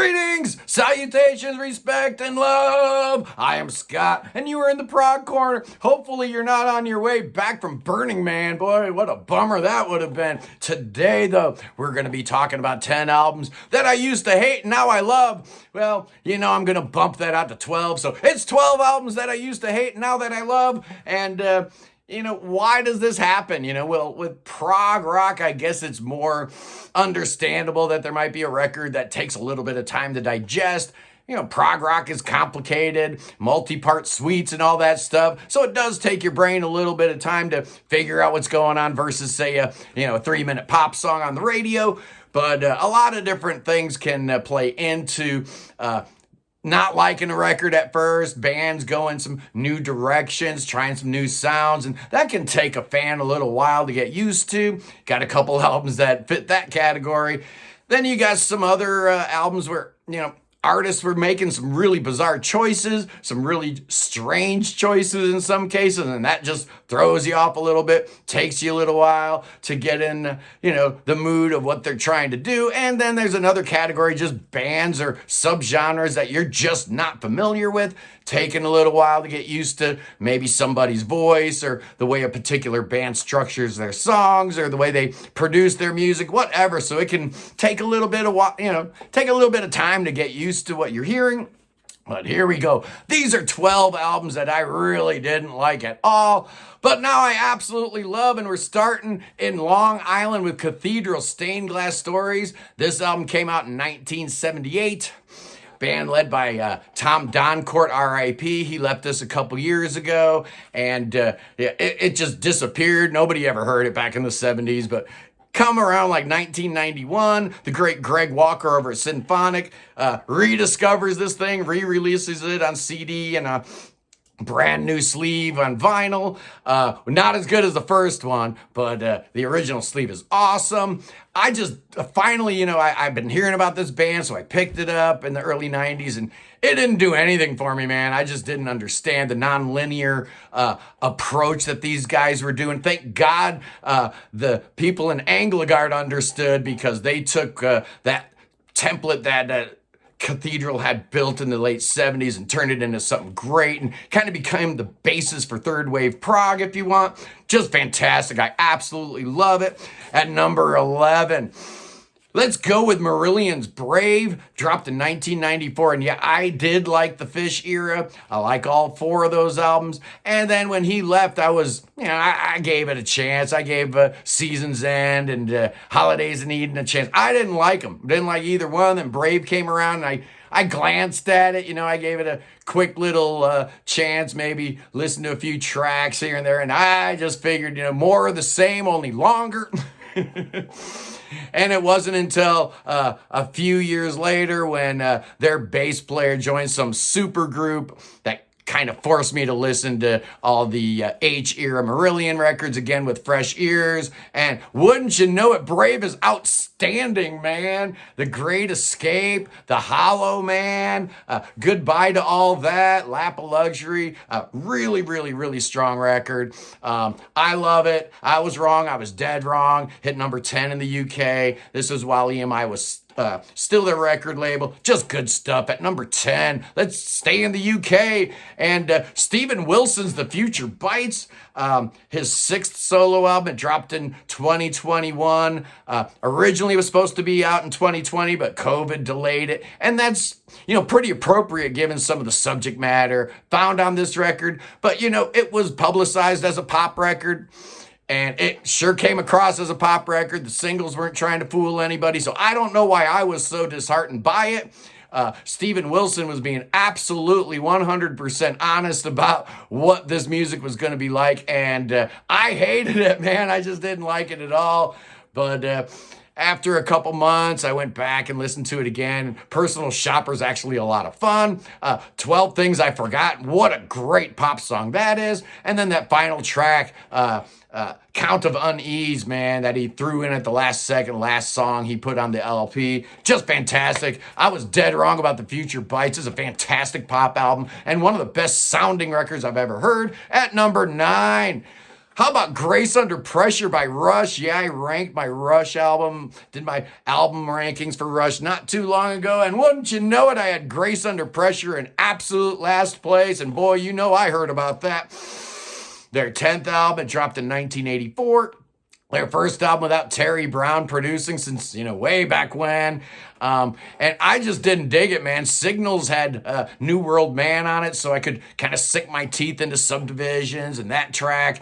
Greetings, salutations, respect, and love. I am Scott, and you are in the Prog Corner. Hopefully you're not on your way back from Burning Man. Boy, what a bummer that would have been. Today, though, we're going to be talking about 10 albums that I used to hate and now I love. Well, I'm going to bump that out to 12. So it's 12 albums that I used to hate and now that I love. And, why does this happen? Well, with prog rock, I guess it's more understandable that there might be a record that takes a little bit of time to digest. Prog rock is complicated, multi-part suites and all that stuff. So it does take your brain a little bit of time to figure out what's going on versus, say, a 3-minute pop song on the radio. But a lot of different things can play into not liking a record at first, bands going some new directions, trying some new sounds, and that can take a fan a little while to get used to. Got a couple albums that fit that category. Then you got some other albums where, artists were making some really bizarre choices, some really strange choices in some cases, and that just throws you off a little bit, takes you a little while to get in, the mood of what they're trying to do. And then there's another category, just bands or subgenres that you're just not familiar with, taking a little while to get used to maybe somebody's voice or the way a particular band structures their songs or the way they produce their music, whatever. So it can take a little bit of time to get used to what you're hearing. But here we go. These are 12 albums that I really didn't like at all, but now I absolutely love, and we're starting in Long Island with Cathedral Stained Glass Stories. This album came out in 1978. Band led by Tom Doncourt, R.I.P. He left us a couple years ago, and it just disappeared. Nobody ever heard it back in the 70s, but come around like 1991, the great Greg Walker over at Symphonic rediscovers this thing, re-releases it on CD and a brand new sleeve on vinyl. Not as good as the first one, but the original sleeve is awesome. I just finally, I've been hearing about this band, so I picked it up in the early 90s, and it didn't do anything for me, man. I just didn't understand the non-linear approach that these guys were doing. Thank God the people in Angligard understood, because they took that template that Cathedral had built in the late 70s and turned it into something great and kind of became the basis for third wave prog, if you want. Just fantastic. I absolutely love it. At number 11, let's go with Marillion's Brave, dropped in 1994. And yeah, I did like the Fish era. I like all 4 of those albums. And then when he left, I was, I gave it a chance. I gave Season's End and Holidays in Eden a chance. I didn't like them. Didn't like either one. Then Brave came around, and I glanced at it. I gave it a quick little chance, maybe listen to a few tracks here and there. And I just figured, more of the same, only longer. And it wasn't until a few years later when their bass player joined some super group that kind of forced me to listen to all the H-era Marillion records again with fresh ears. And wouldn't you know it, Brave is outstanding, man. The Great Escape, The Hollow Man, Goodbye to All That, Lap of Luxury. Really, really, really strong record. I love it. I was wrong. I was dead wrong. Hit number 10 in the UK. This was while EMI was still their record label. Just good stuff. At number 10, let's stay in the UK. And Steven Wilson's The Future Bites, his 6th solo album. It dropped in 2021. Originally was supposed to be out in 2020, but COVID delayed it. And that's, pretty appropriate given some of the subject matter found on this record. But, it was publicized as a pop record. And it sure came across as a pop record. The singles weren't trying to fool anybody. So I don't know why I was so disheartened by it. Steven Wilson was being absolutely 100% honest about what this music was going to be like. And I hated it, man. I just didn't like it at all. But after a couple months, I went back and listened to it again. Personal Shopper's actually a lot of fun. 12 Things I Forgot. What a great pop song that is. And then that final track, Count of Unease, man, that he threw in at the last second, last song he put on the LP. Just fantastic. I was dead wrong about The Future Bites. It's a fantastic pop album and one of the best sounding records I've ever heard. At number 9, How about Grace Under Pressure by Rush? Yeah, I ranked my Rush album, did my album rankings for Rush not too long ago, and wouldn't you know it, I had Grace Under Pressure in absolute last place, and boy, you know I heard about that. Their 10th album, it dropped in 1984. Their first album without Terry Brown producing since, way back when. And I just didn't dig it, man. Signals had New World Man on it, so I could kind of sink my teeth into Subdivisions and that track.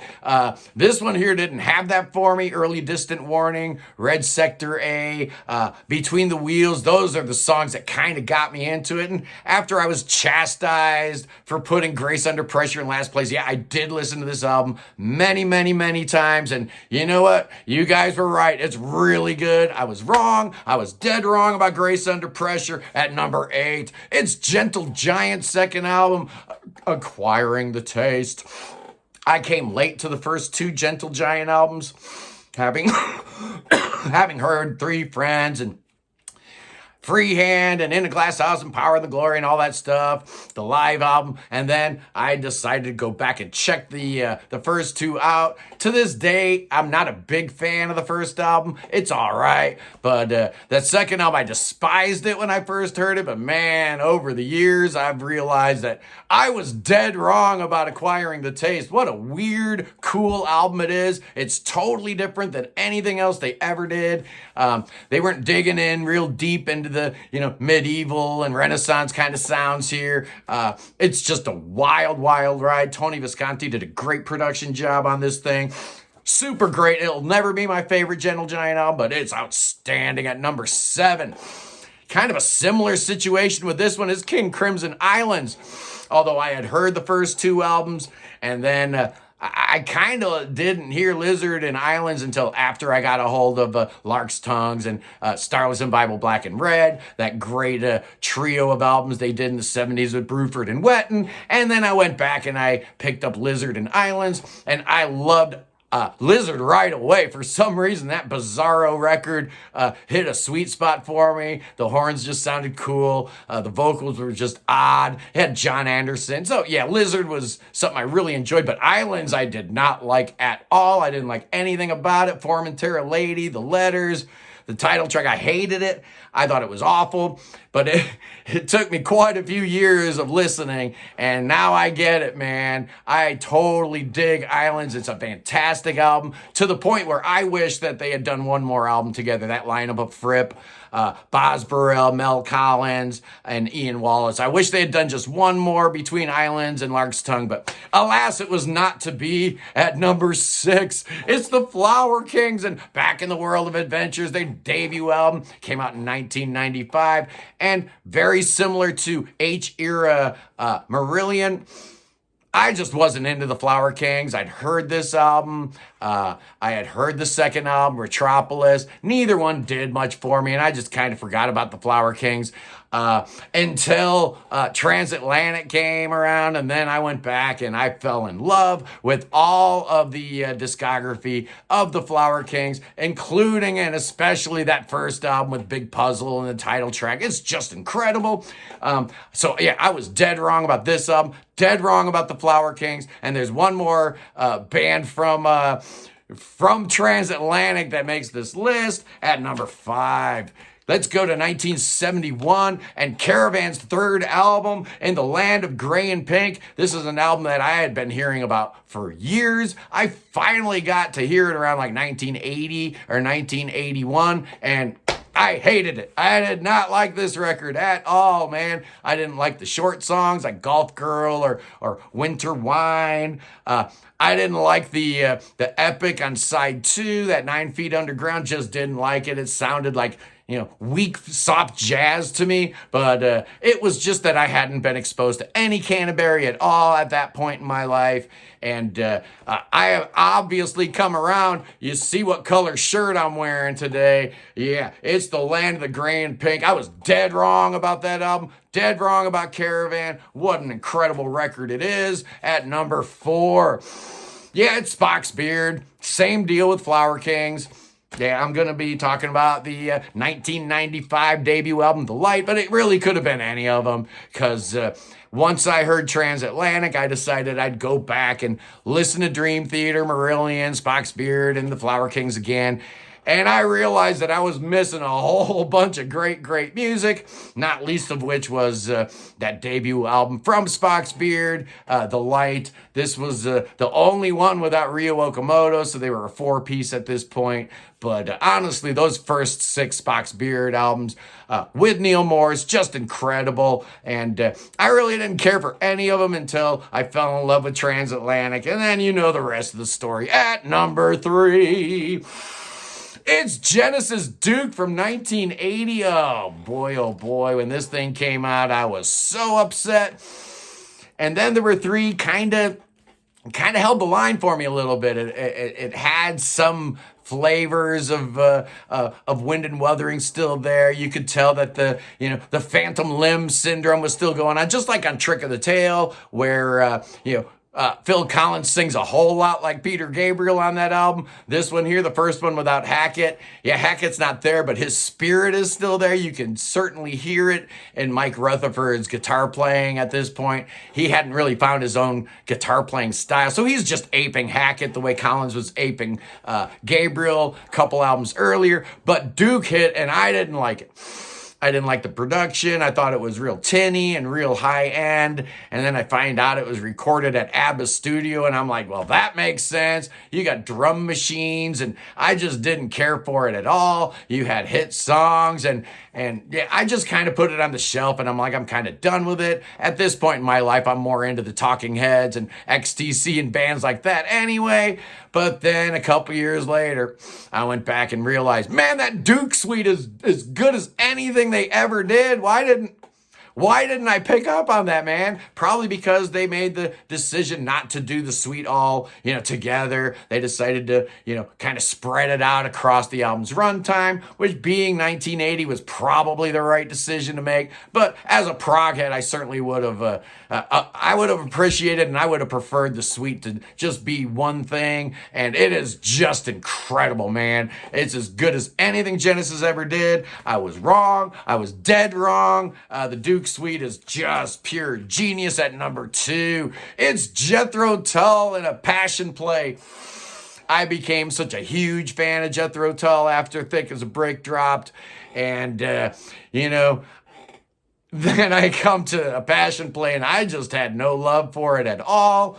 This one here didn't have that for me. Early Distant Warning, Red Sector A, Between the Wheels. Those are the songs that kind of got me into it. And after I was chastised for putting Grace Under Pressure in last place, yeah, I did listen to this album many, many, many times. And you know what? You guys were right. It's really good. I was wrong. I was dead wrong about Grace Under Pressure at number 8. It's Gentle Giant's second album, Acquiring the Taste. I came late to the first 2 Gentle Giant albums, having heard Three Friends and Freehand and In a Glass House and Power of the Glory and all that stuff, the live album, and then I decided to go back and check the first 2 out. To this day, I'm not a big fan of the first album. It's all right, but that second album, I despised it when I first heard it, but man, over the years, I've realized that I was dead wrong about Acquiring the Taste. What a weird, cool album it is. It's totally different than anything else they ever did. They weren't digging in real deep into the medieval and Renaissance kind of sounds here. It's just a wild ride. Tony Visconti did a great production job on this thing. Super great. It'll never be my favorite Gentle Giant album, but it's outstanding at number 7. Kind of a similar situation with this one is King Crimson Islands. Although I had heard the first 2 albums, and then I kind of didn't hear Lizard and Islands until after I got a hold of Lark's Tongues and Starless and Bible Black and Red, that great trio of albums they did in the 70s with Bruford and Wetton. And then I went back and I picked up Lizard and Islands, and I loved Lizard right away. For some reason, that Bizarro record hit a sweet spot for me. The horns just sounded cool. The vocals were just odd. It had John Anderson. So yeah, Lizard was something I really enjoyed, but Islands I did not like at all. I didn't like anything about it. Formentera Lady, the letters, the title track, I hated it. I thought it was awful, but it took me quite a few years of listening, and now I get it, man. I totally dig Islands. It's a fantastic album, to the point where I wish that they had done one more album together. That lineup of Fripp, Boz Burrell, Mel Collins, and Ian Wallace. I wish they had done just one more between Islands and Lark's Tongue, but alas, it was not to be. At number 6, it's the Flower Kings and Back in the World of Adventures. Their debut album came out in 1995, and very similar to H-era Marillion, I just wasn't into the Flower Kings. I'd heard this album. I had heard the second album, Retropolis. Neither one did much for me, and I just kind of forgot about the Flower Kings until Transatlantic came around, and then I went back and I fell in love with all of the discography of the Flower Kings, including and especially that first album with Big Puzzle and the title track. It's just incredible. So yeah, I was dead wrong about this album, dead wrong about the Flower Kings, and there's one more band from Transatlantic that makes this list at number 5. Let's go to 1971 and Caravan's third album, In the Land of Gray and Pink. This is an album that I had been hearing about for years. I finally got to hear it around like 1980 or 1981, and I hated it. I did not like this record at all, man. I didn't like the short songs like Golf Girl or Winter Wine. I didn't like the epic on side 2, that 9 Feet Underground. Just didn't like it. It sounded like, weak, soft jazz to me, but it was just that I hadn't been exposed to any Canterbury at all at that point in my life, and I have obviously come around. You see what color shirt I'm wearing today. Yeah, it's The Land of the Gray and Pink. I was dead wrong about that album, dead wrong about Caravan. What an incredible record it is. At number 4, yeah, it's Spock's Beard. Same deal with Flower Kings. Yeah, I'm going to be talking about the 1995 debut album, The Light, but it really could have been any of them because once I heard Transatlantic, I decided I'd go back and listen to Dream Theater, Marillion, Spock's Beard, and the Flower Kings again. And I realized that I was missing a whole bunch of great music, not least of which was that debut album from Spock's Beard, The Light. This was the only one without Ryo Okamoto, so they were a four-piece at this point. But honestly, those first six Spock's Beard albums with Neil Morris, just incredible. And I really didn't care for any of them until I fell in love with Transatlantic. And then you know the rest of the story. At number 3... it's Genesis Duke from 1980. Oh boy, when this thing came out, I was so upset. And then there were three kind of held the line for me a little bit. It had some flavors of Wind and Wuthering still there. You could tell that the phantom limb syndrome was still going on, just like on Trick of the Tail, where Phil Collins sings a whole lot like Peter Gabriel on that album. This one here, the first one without Hackett. Yeah, Hackett's not there, but his spirit is still there. You can certainly hear it in Mike Rutherford's guitar playing at this point. He hadn't really found his own guitar playing style, so he's just aping Hackett the way Collins was aping Gabriel a couple albums earlier. But Duke hit, and I didn't like it. I didn't like the production. I thought it was real tinny and real high end. And then I find out it was recorded at ABBA's studio. And I'm like, well, that makes sense. You got drum machines. And I just didn't care for it at all. You had hit songs. And yeah, I just kind of put it on the shelf. And I'm like, I'm kind of done with it. At this point in my life, I'm more into the Talking Heads and XTC and bands like that anyway. But then a couple years later, I went back and realized, man, that Duke suite is as good as anything they ever did. Why didn't I pick up on that, man? Probably because they made the decision not to do the suite all, together. They decided to, kind of spread it out across the album's runtime, which being 1980 was probably the right decision to make. But as a prog head, I certainly would have, I would have appreciated and I would have preferred the suite to just be one thing. And it is just incredible, man. It's as good as anything Genesis ever did. I was wrong. I was dead wrong. The Duke suite is just pure genius at number 2. It's Jethro Tull in a passion play. I became such a huge fan of Jethro Tull after Thick as a Brick dropped. And, then I come to a passion play and I just had no love for it at all.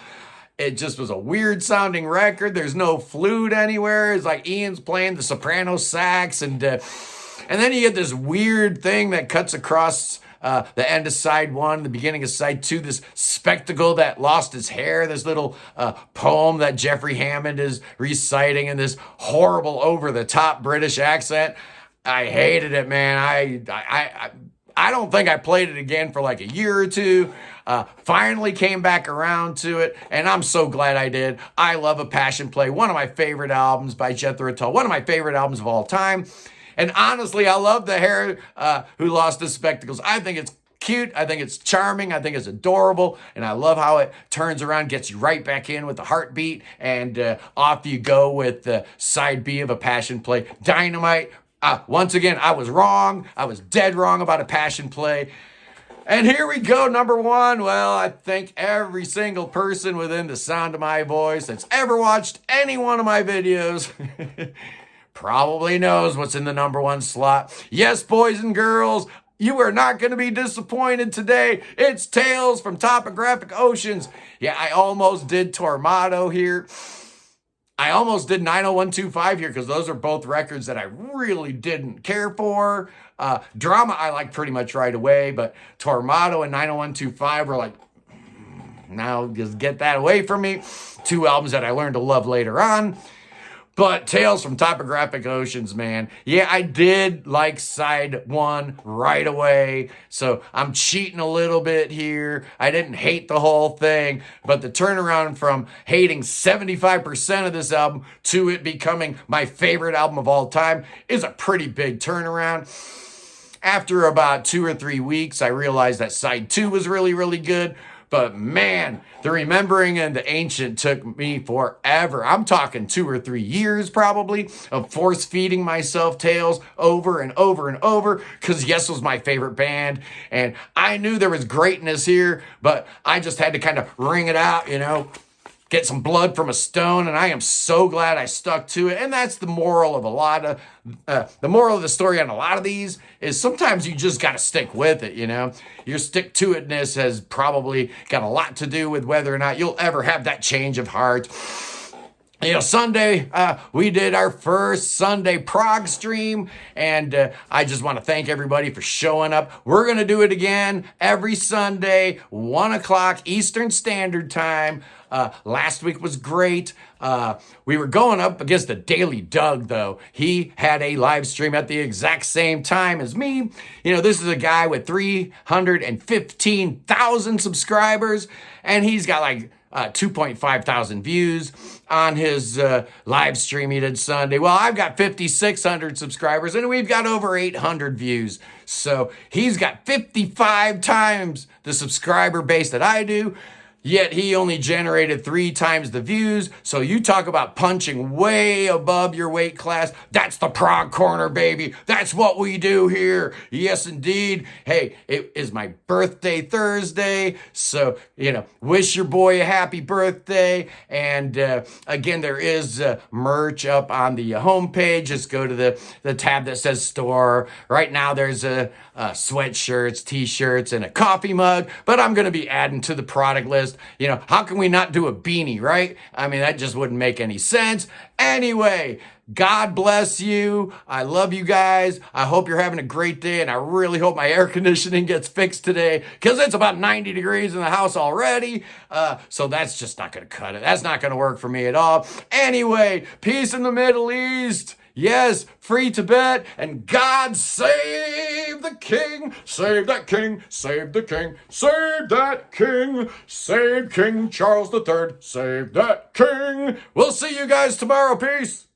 It just was a weird sounding record. There's no flute anywhere. It's like Ian's playing the soprano sax. And then you get this weird thing that cuts across the end of side 1, the beginning of side 2, this spectacle that lost his hair, this little poem that Jeffrey Hammond is reciting in this horrible over-the-top British accent. I hated it, man. I don't think I played it again for like a year or two. Finally came back around to it, and I'm so glad I did. I love A Passion Play, one of my favorite albums by Jethro Tull, one of my favorite albums of all time. And honestly, I love the hair who lost his spectacles. I think it's cute. I think it's charming. I think it's adorable. And I love how it turns around, gets you right back in with the heartbeat. And off you go with side B of A Passion Play. Dynamite. Once again, I was wrong. I was dead wrong about A Passion Play. And here we go, number 1. Well, I think every single person within the sound of my voice that's ever watched any one of my videos probably knows what's in the number 1 slot. Yes, boys and girls, you are not going to be disappointed today. It's Tales from Topographic Oceans. Yeah, I almost did Tormato here. I almost did 90125 here because those are both records that I really didn't care for. Drama I liked pretty much right away, but Tormato and 90125 were like, now just get that away from me. 2 albums that I learned to love later on. But Tales from Topographic Oceans, man. Yeah, I did like side 1 right away. So I'm cheating a little bit here. I didn't hate the whole thing. But the turnaround from hating 75% of this album to it becoming my favorite album of all time is a pretty big turnaround. After about 2 or 3 weeks, I realized that side 2 was really, really good. But man, the remembering and the ancient took me forever. I'm talking 2 or 3 years probably of force feeding myself tales over and over and over because Yes was my favorite band. And I knew there was greatness here, but I just had to kind of wring it out, get some blood from a stone, and I am so glad I stuck to it. And that's the moral of the moral of the story on a lot of these is sometimes you just got to stick with it, Your stick-to-itness has probably got a lot to do with whether or not you'll ever have that change of heart. Sunday, we did our first Sunday prog stream, and I just want to thank everybody for showing up. We're going to do it again every Sunday, 1 o'clock Eastern Standard Time. Last week was great. We were going up against the Daily Doug, though. He had a live stream at the exact same time as me. This is a guy with 315,000 subscribers, and he's got like 2.5 thousand views on his live stream he did Sunday. Well, I've got 5,600 subscribers and we've got over 800 views. So he's got 55 times the subscriber base that I do. Yet he only generated 3 times the views. So you talk about punching way above your weight class. That's the Prog Corner, baby. That's what we do here. Yes, indeed. Hey, it is my birthday Thursday. So, wish your boy a happy birthday. And again, there is merch up on the homepage. Just go to the tab that says store. Right now, there's sweatshirts, t-shirts, and a coffee mug. But I'm going to be adding to the product list. How can we not do a beanie, right? I mean, that just wouldn't make any sense. Anyway, God bless you. I love you guys. I hope you're having a great day, and I really hope my air conditioning gets fixed today because it's about 90 degrees in the house already. So that's just not going to cut it. That's not going to work for me at all. Anyway, peace in the Middle East. Yes, free Tibet, and God save the king, save that king, save the king, save that king, save King Charles III, save that king. We'll see you guys tomorrow. Peace.